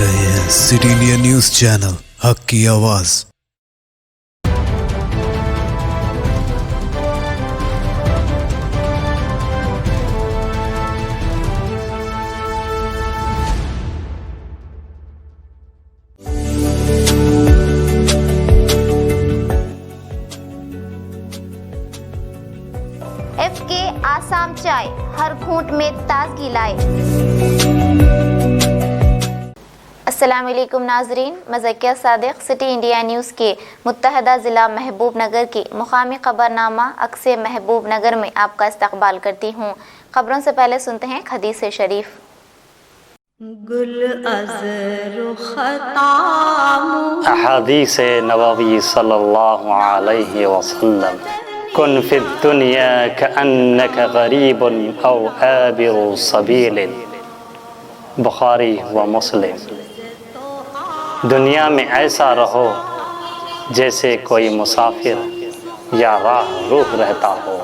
रहे हैं city India news channel हक की आवाज। FK आसाम चाय हर घूंट में ताजगी लाए। अस्सलाम वालेकुम नाजरीन, मज़किया सादिक सिटी इंडिया न्यूज़ के मुत्तहदा ज़िला महबूब नगर के मुकामी खबरनामा अक्से महबूब नगर में आपका इस्तकबाल करती हूँ। खबरों से पहले सुनते हैं हदीस शरीफ। अहादीस नबवी सल्लल्लाहु अलैहि वसल्लम, कुन फिद दुनिया कअन्नक गरीबुन औ आबिरु सबीलिन। बुखारी व मुस्लिम। दुनिया में ऐसा रहो जैसे कोई मुसाफिर या राह रूह रहता हो।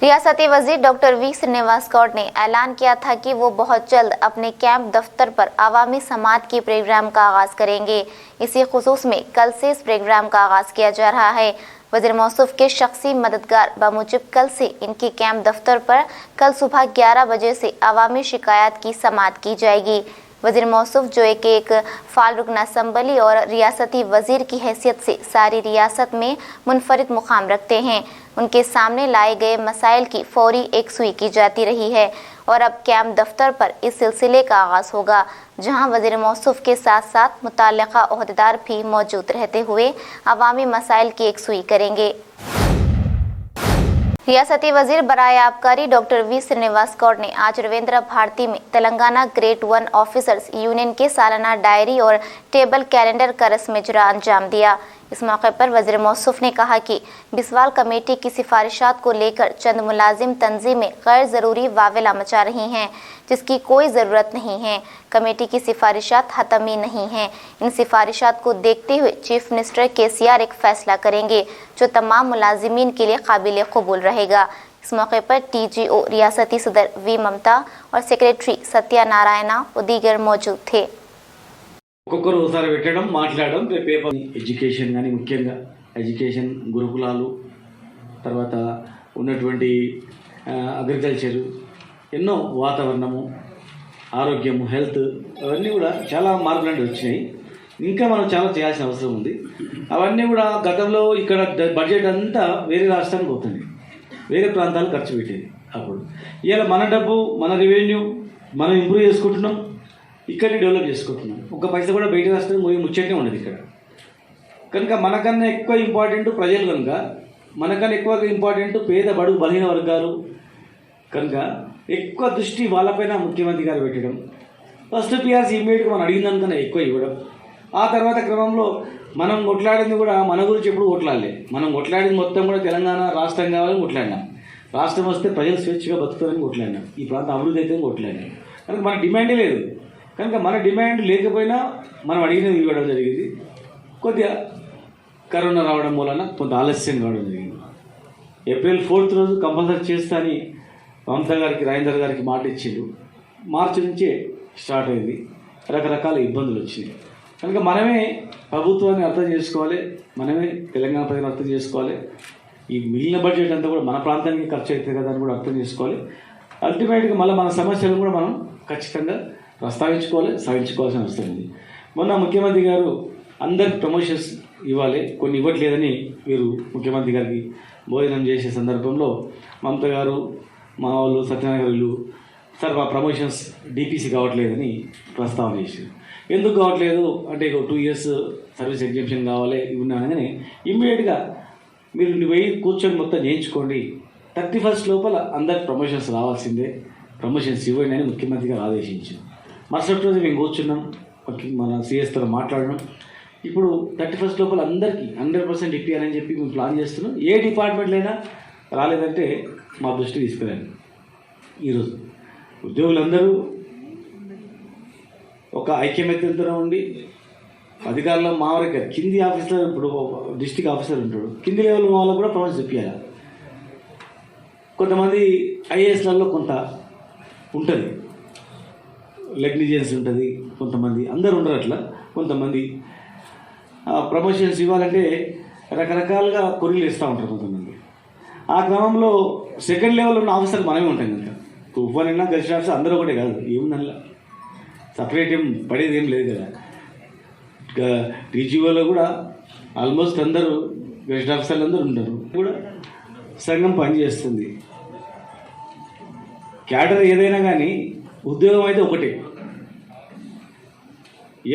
रियासती वजीर डॉक्टर वी श्रीनिवास गौड़ ने ऐलान किया था कि वो बहुत जल्द अपने कैंप दफ्तर पर अवामी समात की प्रोग्राम का आगाज़ करेंगे। इसी खुसूस में कल से इस प्रोग्राम का आगाज़ किया जा रहा है। वज़ीर मौसूफ के शख्सी मददगार बमूजिब कल से इनके कैंप दफ्तर पर कल सुबह 11 बजे से अवामी शिकायत की समात की जाएगी। वज़ीर मौसूफ जो एक फाल रुकन असम्बली और रियासती वज़ीर की हैसियत से सारी रियासत में मुनफरिद मुकाम रखते हैं, उनके सामने लाए गए मसाइल की फौरी एकसुई की जाती रही है और अब कैंप दफ्तर पर इस सिलसिले का आगाज़ होगा, जहां वज़ीर मौसूफ के साथ साथ मुतल्लिका ओहदेदार भी मौजूद रहते हुए अवामी मसाइल की एकसुई करेंगे। रियासती वजीर बराए आबकारी डॉक्टर वी श्रीनिवास गौड़ ने आज रविंद्र भारती में तेलंगाना ग्रेड 1 ऑफिसर्स यूनियन के सालाना डायरी और टेबल कैलेंडर का रस्म इजरा अंजाम दिया। इस मौके पर वज़ीर मौसूफ ने कहा कि बिस्वाल कमेटी की सिफारिशात को लेकर चंद मुलाजिम तंजीमें गैर ज़रूरी वावेला मचा रही हैं, जिसकी कोई ज़रूरत नहीं है। कमेटी की सिफारिशात हतमी नहीं हैं। इन सिफारिशात को देखते हुए चीफ मिनिस्टर KCR एक फ़ैसला करेंगे जो तमाम मुलाजिमीन के लिए काबिल कबूल रहेगा। इस मौके पर TGO रियासती सदर V ममता और सेक्रेटरी सत्या नारायणा और दीगर मौजूद थे। ఒక్కొక్కరు ఒకసారి పెట్టడం మాట్లాడడం పేపర్ ఎడ్యుకేషన్ కానీ ముఖ్యంగా ఎడ్యుకేషన్ గురుకులాలు తర్వాత ఉన్నటువంటి అగ్రికల్చరు ఎన్నో వాతావరణము ఆరోగ్యము హెల్త్ అవన్నీ కూడా చాలా మార్పులు అంటే వచ్చినాయి. ఇంకా మనం చాలా చేయాల్సిన అవసరం ఉంది. అవన్నీ కూడా గతంలో ఇక్కడ బడ్జెట్ అంతా వేరే రాష్ట్రానికి పోతుంది, వేరే ప్రాంతాలు ఖర్చు పెట్టేది. అప్పుడు ఇవాళ మన డబ్బు మన రెవెన్యూ మనం ఇంప్రూవ్ చేసుకుంటున్నాం, ఇక్కడిని డెవలప్ చేసుకుంటున్నాం. ఒక పైసా కూడా బయట రాష్ట్రం ముచ్చటే ఉండదు ఇక్కడ. కనుక మనకన్నా ఎక్కువ ఇంపార్టెంట్ ప్రజలు, కనుక మనకన్నా ఎక్కువ ఇంపార్టెంట్ పేద బడుగు బలహీన వర్గాలు. కనుక ఎక్కువ దృష్టి వాళ్ళపైన ముఖ్యమంత్రి గారు పెట్టడం, ఫస్ట్ PRC ఇమ్మీడియట్గా మనం అడిగిన దానికన్నా ఎక్కువ ఇవ్వడం. ఆ తర్వాత క్రమంలో మనం కొట్లాడింది కూడా మన గురించి ఎప్పుడు కొట్లాడలే. మనం కొట్లాడింది మొత్తం కూడా తెలంగాణ రాష్ట్రం కావాలని కొట్లాడినాం. రాష్ట్రం వస్తే ప్రజలు స్వేచ్ఛగా బతుకుతారని కొట్లాడినాం. ఈ ప్రాంతం అభివృద్ధి అయితే కొట్లాడినాం. కనుక మన డిమాండే లేదు. కనుక మన డిమాండ్ లేకపోయినా మనం అడిగినది ఇవ్వడం జరిగింది. కొద్దిగా కరోనా రావడం వలన కొంత ఆలస్యం కావడం జరిగింది. ఏప్రిల్ 4th రోజు కంపల్సరీ చేస్తా అని మమతా గారికి రాజేందర్ గారికి మాట ఇచ్చిండు. మార్చి నుంచే స్టార్ట్ అయింది. రకరకాల ఇబ్బందులు వచ్చినాయి. కనుక మనమే ప్రభుత్వాన్ని అర్థం చేసుకోవాలి, మనమే తెలంగాణ ప్రజలు అర్థం చేసుకోవాలి. ఈ మిగిలిన బడ్జెట్ అంతా కూడా మన ప్రాంతానికి ఖర్చు అవుతుంది కదా అని కూడా అర్థం చేసుకోవాలి. అల్టిమేట్గా మళ్ళీ మన సమస్యలను కూడా మనం ఖచ్చితంగా ప్రస్తావించుకోవాలి, సాధించుకోవాల్సిన అవసరం ఉంది. మొన్న ముఖ్యమంత్రి గారు అందరికి ప్రమోషన్స్ ఇవ్వాలి, కొన్ని ఇవ్వట్లేదని వీరు ముఖ్యమంత్రి గారికి భోజనం చేసే సందర్భంలో మమతా గారు మా వాళ్ళు సత్యనారాయణ గారు సార్ మా ప్రమోషన్స్ DPC కావట్లేదని ప్రస్తావన చేశారు. ఎందుకు కావట్లేదు అంటే 2 years సర్వీస్ ఎగ్జామ్షన్ కావాలి ఇవి అనగానే ఇమ్మీడియట్గా మీరు వెయ్యి కూర్చొని మొత్తం చేయించుకోండి, 31st లోపల అందరికి ప్రమోషన్స్ రావాల్సిందే, ప్రమోషన్స్ ఇవ్వండి అని ముఖ్యమంత్రి గారు ఆదేశించారు. మరుసటి రోజు మేము కూర్చున్నాం, మన CS తో మాట్లాడడం. ఇప్పుడు 31st లోపల అందరికీ 100% ఇప్పించాలని చెప్పి మేము ప్లాన్ చేస్తున్నాం. ఏ డిపార్ట్మెంట్లో అయినా రాలేదంటే మా దృష్టి తీసుకురండి. ఈరోజు ఉద్యోగులందరూ ఒక ఐక్యమత్యంతో ఉండి అధికారులు మా వరకు కింది ఆఫీసర్, ఇప్పుడు డిస్ట్రిక్ట్ ఆఫీసర్ ఉంటాడు, కింది లెవెల్ వాళ్ళకు కూడా ప్రమోషన్ ఇప్పించాలి. కొంతమంది ఐఏఎస్లలో కొంత ఉంటుంది, నెగ్లిజెన్స్ ఉంటుంది. కొంతమంది అందరు ఉండరు అట్లా. కొంతమంది ప్రమోషన్స్ ఇవ్వాలంటే రకరకాలుగా కొరీలు ఇస్తూ ఉంటారు కొంతమంది. ఆ క్రమంలో సెకండ్ లెవెల్ ఉన్న ఆఫీసర్ మనమే ఉంటాం కనుక ఉవ్వనైనా గెస్ట్ ఆఫీసర్ అందరూ ఒకటే కాదు, ఏముందల్లా సపరేట్ ఏం పడేది ఏం లేదు కదా. టీజీఓలో కూడా ఆల్మోస్ట్ అందరూ గెస్ట్ ఆఫీసర్లు అందరూ ఉంటారు. కూడా సంఘం పనిచేస్తుంది. క్యాడర్ ఏదైనా కానీ ఉద్యోగం అయితే ఒకటే.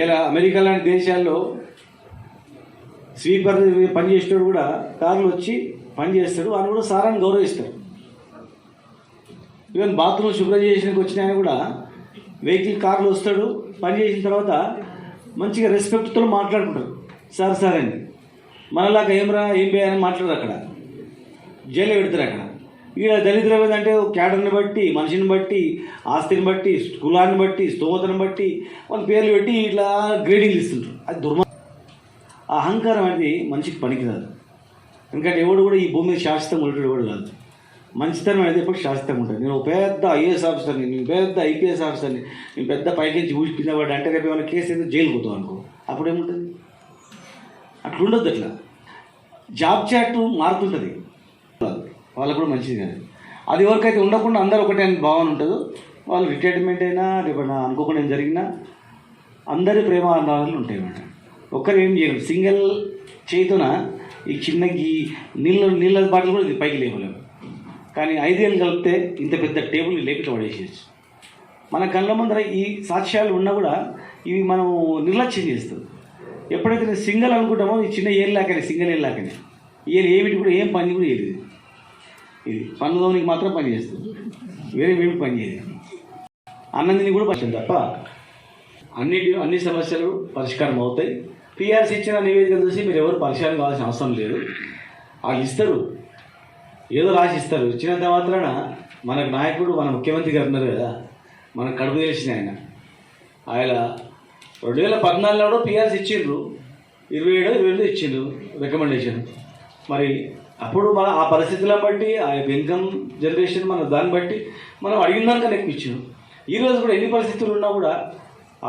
ఇలా అమెరికా లాంటి దేశాల్లో స్వీపర్ పనిచేసేవాడు కూడా కార్లు వచ్చి పని చేస్తాడు, వాళ్ళు కూడా సారాన్ని గౌరవిస్తారు. ఈవెన్ బాత్రూమ్ శుభ్రం చేసినకి వచ్చిన ఆయన కూడా వెహికల్ కార్లు వస్తాడు, పని చేసిన తర్వాత మంచిగా రెస్పెక్ట్తో మాట్లాడుకుంటారు, సార్ సార్ అని. మనలాగా ఏమరా ఏం వేయాలని మాట్లాడరు. అక్కడ జైలు పెడతారు. అక్కడ ఈడ దళితులు ఏదంటే క్యాడర్ని బట్టి, మనిషిని బట్టి, ఆస్తిని బట్టి, కులాన్ని బట్టి, స్తోమతను బట్టి వాళ్ళ పేర్లు పెట్టి ఇట్లా గ్రేడింగ్లు ఇస్తుంటారు. అది ఆ అహంకారం అనేది మనిషికి పనికిరాదు. ఎందుకంటే ఎవడు కూడా ఈ భూమి మీద శాశ్వతంగా ఉండేది కూడా కాదు. మంచితనం అనేది ఎప్పుడు శాశ్వతంగా ఉంటుంది. నేను పెద్ద ఐఏఎస్ ఆఫీసర్ని, నేను పెద్ద ఐపీఎస్ ఆఫీసర్ని, నేను పెద్ద పైకి నుంచి ఊసి కింద పడ్డా అంటే రేపు ఏమైనా కేసు అయితే జైలు పోతాం అనుకో, అప్పుడు ఏముంటుంది? అట్లా ఉండొద్దు. అట్లా జాబ్ చాట్ మారుతుంటుంది, వాళ్ళకు కూడా మంచిది కాదు. అది ఎవరికైతే ఉండకుండా అందరూ ఒకటే అని భావన ఉంటుందో వాళ్ళు రిటైర్మెంట్ అయినా రేపు అనుకోకుండా ఏం జరిగినా అందరి ప్రేమ ఆనందాలు ఉంటాయి అన్నమాట. ఒక్కరు ఏం చేయరు. సింగిల్ చేతిన ఈ చిన్న నీళ్ళ బాటిల్ కూడా ఇది పైకి లేవలేము. కానీ 5 ఏళ్ళు కలిపితే ఇంత పెద్ద టేబుల్ లేకుండా పడేసేయచ్చు. మన కళ్ళ ముందర ఈ సాక్ష్యాలు ఉన్నా కూడా ఇవి మనం నిర్లక్ష్యం చేస్తాం. ఎప్పుడైతే నేను సింగిల్ అనుకుంటామో ఈ చిన్న ఏళ్ళు లాకనే, సింగిల్ ఏళ్ళు లాకనే, ఏళ్ళు ఏమిటి కూడా ఏం పని కూడా చేయలేదు. ఇది పన్నుదోనికి మాత్రం పని చేస్తుంది, వేరే ఏమి పని చేయదు. అన్నందిని కూడా పని తప్ప అన్ని సమస్యలు పరిష్కారం అవుతాయి. పిఆర్సీ ఇచ్చిన నివేదికలు చూసి మీరు ఎవరు పరిష్కారం కావాల్సిన అవసరం లేదు. వాళ్ళు ఇస్తారు, ఏదో రాసి ఇస్తారు. ఇచ్చినంత మాత్రాన మనకు నాయకుడు మన ముఖ్యమంత్రి గారు ఉన్నారు కదా, మనకు కడుపు తెలిసిన ఆయన 2014లో పిఆర్సీ ఇచ్చిండ్రు, 27 ఇచ్చిండ్రు రికమెండేషన్. మరి అప్పుడు మన ఆ పరిస్థితులను బట్టి, ఆ ఇన్కమ్ జనరేషన్ మన దాన్ని బట్టి మనం అడిగిన దానికన్నా ఎక్కువ ఇచ్చాం. ఈరోజు కూడా ఎన్ని పరిస్థితులు ఉన్నా కూడా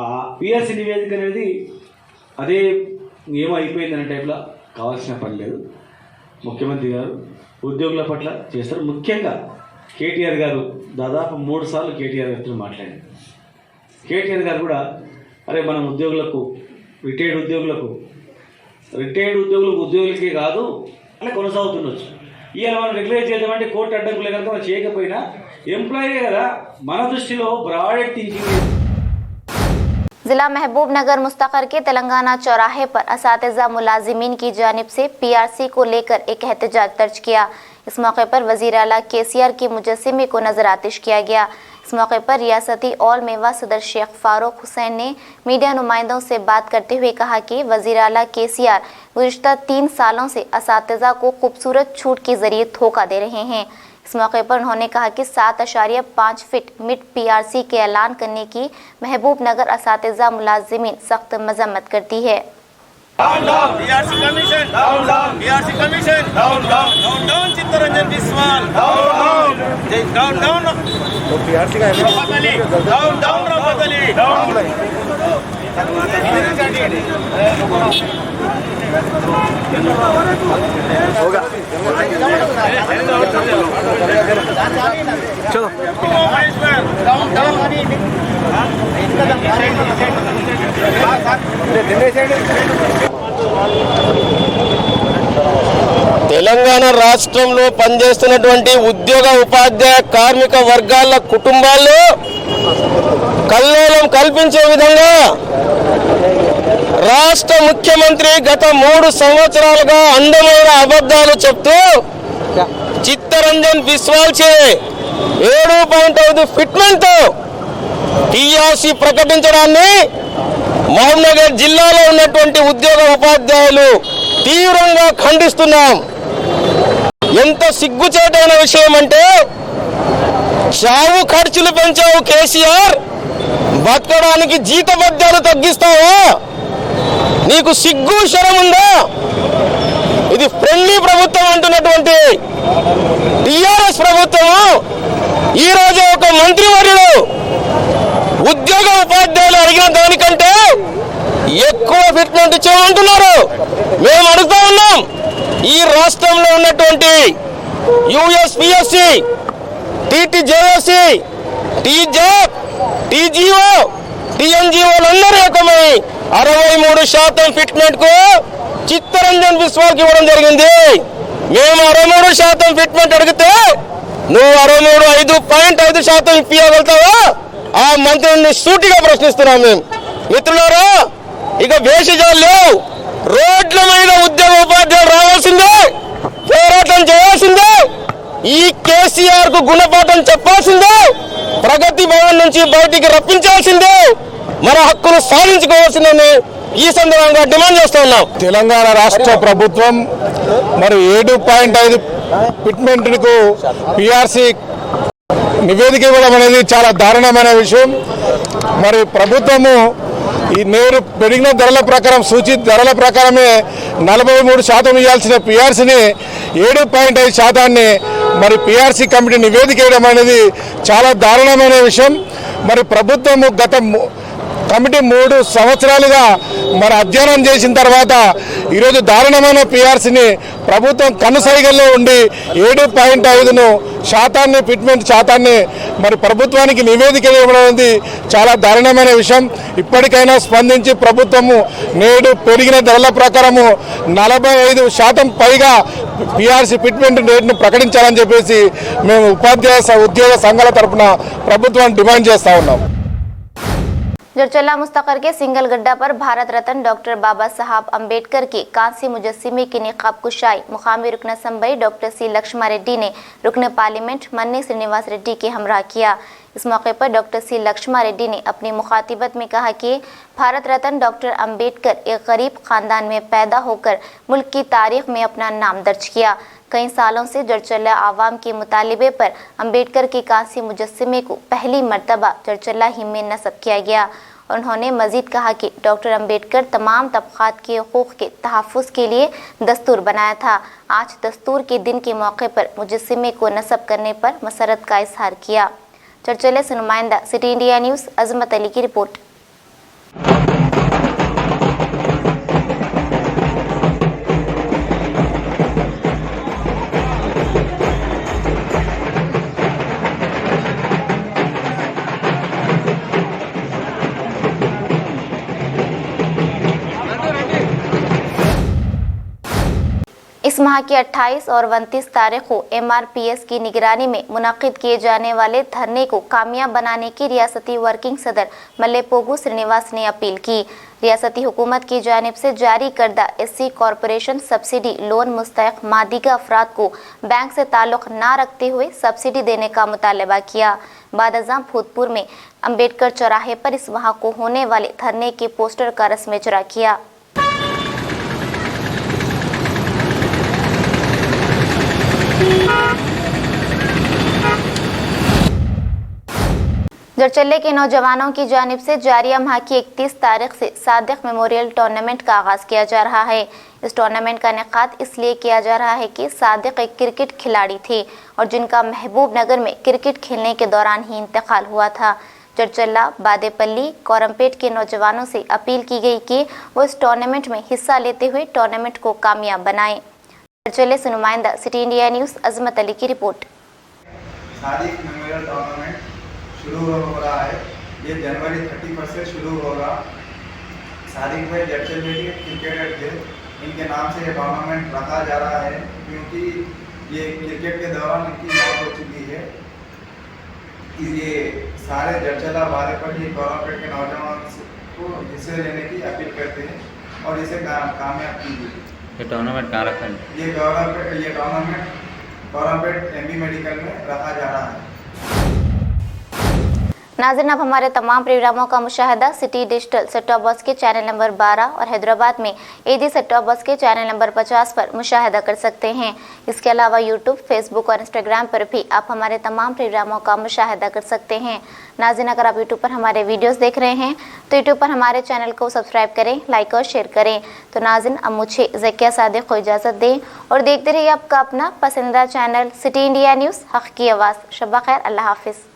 ఆ పిఆర్సీ నివేదిక అనేది అదే ఏమో అయిపోయిందనే టైప్లో కావాల్సిన పని లేదు. ముఖ్యమంత్రి గారు ఉద్యోగుల పట్ల చేస్తారు. ముఖ్యంగా కేటీఆర్ గారు దాదాపు 3 సార్లు కేటీఆర్ గారితో మాట్లాడారు. కేటీఆర్ గారు కూడా అరే మనం రిటైర్డ్ ఉద్యోగులకే కాదు అలా కొనసాగుతుండొచ్చు. ఇవాళ మనం రెగ్యులేట్ చేద్దామంటే కోర్టు అడ్డంకులే కనుక మనం చేయకపోయినా ఎంప్లాయీ కదా, మన దృష్టిలో బ్రాడ్ థింకింగ్. जिला महबूबनगर मुस्तकर के तेलंगाना चौराहे पर असातिज़ा मुलाजिमीन की जानिब से पीआरसी को लेकर एक एहतजाज दर्ज किया। इस मौके पर वज़ीर आला केसीआर के मुजस्सिमे को नजर आतिश किया गया। इस मौके पर रियासती ऑल मेवा सदर शेख फारूक हुसैन ने मीडिया नुमाइंदों से बात करते हुए कहा कि वज़ीर आला केसीआर गुज़िश्ता 3 सालों से असातिज़ा को खूबसूरत छूट के ज़रिए धोखा दे रहे हैं। इस मौके पर उन्होंने कहा कि 7.5 फीट मिड पीआरसी के ऐलान करने की महबूबनगर असातिज़ा मुलाजिमीन सख्त मजम्मत करती है। PRC Commission, PRC Commission, down Chittaranjan Biswal, down PRC का रफ़त अली, down रफ़त अली, होगा चलो తెలంగాణ రాష్ట్రంలో పనిచేస్తున్నటువంటి ఉద్యోగ ఉపాధ్యాయ కార్మిక వర్గాల కుటుంబాల్లో కల్లోలం కల్పించే విధంగా రాష్ట్ర ముఖ్యమంత్రి గత 3 సంవత్సరాలుగా అందమైన అబద్ధాలు చెప్తూ చిత్తరంజన్ బిస్వాల్ చే 7.5 ఫిట్మెంట్ టీఆర్సీ ప్రకటించడాన్ని మహబూబ్నగర్ జిల్లాలో ఉన్నటువంటి ఉద్యోగ ఉపాధ్యాయులు తీవ్రంగా ఖండిస్తున్నాం. ఎంత సిగ్గుచేటైన విషయం అంటే చావు ఖర్చులు పెంచావు కేసీఆర్, బతకడానికి జీతభత్యాలు తగ్గిస్తావా? నీకు సిగ్గు శరం ఉందా? ఇది ఫ్రెండ్లీ ప్రభుత్వం అంటున్నటువంటి టిఆర్ఎస్ ప్రభుత్వం ఈ రోజు ఒక మంత్రివర్యుడు ఉద్యోగ ఉపాధ్యాయులు అడిగిన దానికంటే ఎక్కువ ఫిట్మెంట్ చేయమంటున్నారు. మేము అడుగుతా ఉన్నాం, ఈ రాష్ట్రంలో ఉన్నటువంటి యుఎస్పిఎస్సి, టీటీజేఎస్సి, టీజాప్, టీజీఓ, టీఎన్జిఓలందరూ ఏకమై 63% ఫిట్మెంట్ కు చిత్తరంజన్ బిస్వాల్కి ఇవ్వడం జరిగింది. మేము 63% ఫిట్మెంట్ అడిగితే నువ్వు 5.5% ఇప్పించగలుగుతావా? ఆ మంత్రిని సూటిగా ప్రశ్నిస్తున్నాం మేము. మిత్రులారా, ఇక భేషజాలు లేవు. రోడ్ల మీద ఉద్యోగ ఉపాధ్యాయులు రావాల్సిందే, పోరాటం చేయాల్సిందే, ఈ కేసీఆర్ కు గుణపాఠం చెప్పాల్సిందే, ప్రగతి భవన్ నుంచి బయటికి రప్పించాల్సిందే, మన హక్కులు సాధించుకోవాల్సిందని ఈ సందర్భంగా డిమాండ్ చేస్తూ ఉన్నాం. తెలంగాణ రాష్ట్ర ప్రభుత్వం మరి 7.5 ఫిట్మెంట్కు పిఆర్సి నివేదిక ఇవ్వడం అనేది చాలా దారుణమైన విషయం. మరి ప్రభుత్వము ఈ నేరు పెరిగిన ధరల ప్రకారం, సూచిత ధరల ప్రకారమే 43% ఇవ్వాల్సిన పిఆర్సీని 7.5% మరి పిఆర్సీ కమిటీ నివేదిక ఇవ్వడం అనేది చాలా దారుణమైన విషయం. మరి ప్రభుత్వము గత కమిటీ 3 సంవత్సరాలుగా మరి అధ్యయనం చేసిన తర్వాత ఈరోజు దారుణమైన పిఆర్సీని ప్రభుత్వం కనుసైగల్లో ఉండి 7.5% ఫిట్మెంట్ శాతాన్ని మరి ప్రభుత్వానికి నివేదిక ఇవ్వడం అనేది చాలా దారుణమైన విషయం. ఇప్పటికైనా స్పందించి ప్రభుత్వము నేడు పెరిగిన ధరల ప్రకారము 45% పైగా పిఆర్సీ ఫిట్మెంట్ రేట్ను ప్రకటించాలని చెప్పేసి మేము ఉపాధ్యాయ ఉద్యోగ సంఘాల తరఫున ప్రభుత్వాన్ని డిమాండ్ చేస్తూ ఉన్నాం. जरचल्ला मुस्तकर के सिंगल गड्ढा पर भारत रत्न डॉक्टर बाबा साहब अम्बेडकर के कांस्य मुजस्सिमे की निकाब कुशाई मुकामी रुकन assembly doctor C Laxma Reddy ने रुकन पार्लियामेंट मन्नी श्रीनिवास रेड्डी के हमरा किया। इस मौके पर डॉक्टर सी लक्ष्मा रेड्डी ने अपनी मुखातिबत में कहा कि भारत रत्न डॉक्टर अम्बेडकर एक गरीब खानदान में पैदा होकर मुल्क की तारीख में अपना नाम दर्ज किया। कई सालों से जरचल्ला आवाम के मुतालिबे पर अम्बेडकर के कांस्य मुजस्सिमे को पहली मर्तबा जरचल्ला ही में नस्ब किया गया। उन्होंने मजीद कहा कि डॉक्टर अम्बेडकर तमाम तबक़ात के हकूक़ के तहफ़्फ़ुज़ के लिए दस्तूर बनाया था। आज दस्तूर के दिन के मौके पर मुजस्सिमे को नस्ब करने पर मसरत का इजहार किया। चर्चले से नुमाइंदा सिटी इंडिया न्यूज़ अजमत अली की रिपोर्ट। इस माह की 28 और 29 तारीख को MRPS की निगरानी में मुनक़िद किए जाने वाले धरने को कामयाब बनाने की रियासती वर्किंग सदर मल्लेपोगु श्रीनिवास ने अपील की। रियासती हुकूमत की जानिब से जारी करदा SC कॉरपोरेशन सब्सिडी लोन मुस्तहिक़ मादीगा अफराद को बैंक से ताल्लुक़ ना रखते हुए सब्सिडी देने का मुतालबा किया। बादअज़ां भूतपुर में अम्बेडकर चौराहे पर इस माह को होने वाले धरने के पोस्टर का रस्म इजरा किया। जरचल्ले के नौजवानों की जानिब से जारिया माह की 31 तारीख से सादिक मेमोरियल टूर्नामेंट का आगाज़ किया जा रहा है। इस टूर्नामेंट का इनेकाद इसलिए किया जा रहा है कि सादिक एक क्रिकेट खिलाड़ी थे और जिनका महबूब नगर में क्रिकेट खेलने के दौरान ही इंतकाल हुआ था। जरचल्ला, बादेपल्ली, कोरमपेट के नौजवानों से अपील की गई कि वो इस टूर्नामेंट में हिस्सा लेते हुए टूर्नामेंट को कामयाब बनाएं। जरचल्ले से नुमाइंदा सिटी इंडिया न्यूज़ अजमत अली की रिपोर्ट। सादिक मेमोरियल टूर्नामेंट शुरू हो रहा है। ये जनवरी 31 से शुरू होगा। सादिक भाई जरचल्ले के क्रिकेटर थे, इनके नाम से ये टूर्नामेंट रखा जा रहा है क्योंकि ये क्रिकेट के दौरान इनकी मौत हो चुकी है। ये सारे जरचल्ला बादेपल्ली कोरमपेट के नौजवान को हिस्से लेने की अपील करते हैं और इसे कामयाब कीजिए। ये टूर्नामेंट कहाँ रखा है? ये टूर्नामेंट कोरमपेट MB मेडिकल में रखा जा रहा है। नाज़रीन, आप हमारे तमाम प्रोग्रामों का मुशाहिदा city digital set top box के चैनल नंबर 12 और हैदराबाद में एडी सेट टॉप बॉक्स के चैनल नंबर 50 पर मुशाहिदा कर सकते हैं। इसके अलावा यूट्यूब, फेसबुक और इंस्टाग्राम पर भी आप हमारे तमाम प्रोग्रामों का मुशाहिदा कर सकते हैं। नाज़रीन, अगर आप यूट्यूब पर हमारे वीडियोस देख रहे हैं तो यूट्यूब पर हमारे चैनल को सब्सक्राइब करें, लाइक और शेयर करें। तो नाज़रीन, अब मुझे ज़किया सादिक को इजाज़त दें और देखते रहिए आपका अपना पसंदीदा चैनल सिटी इंडिया न्यूज़, हक़ की आवाज़। शब्बा खैर, अल्लाह हाफिज़।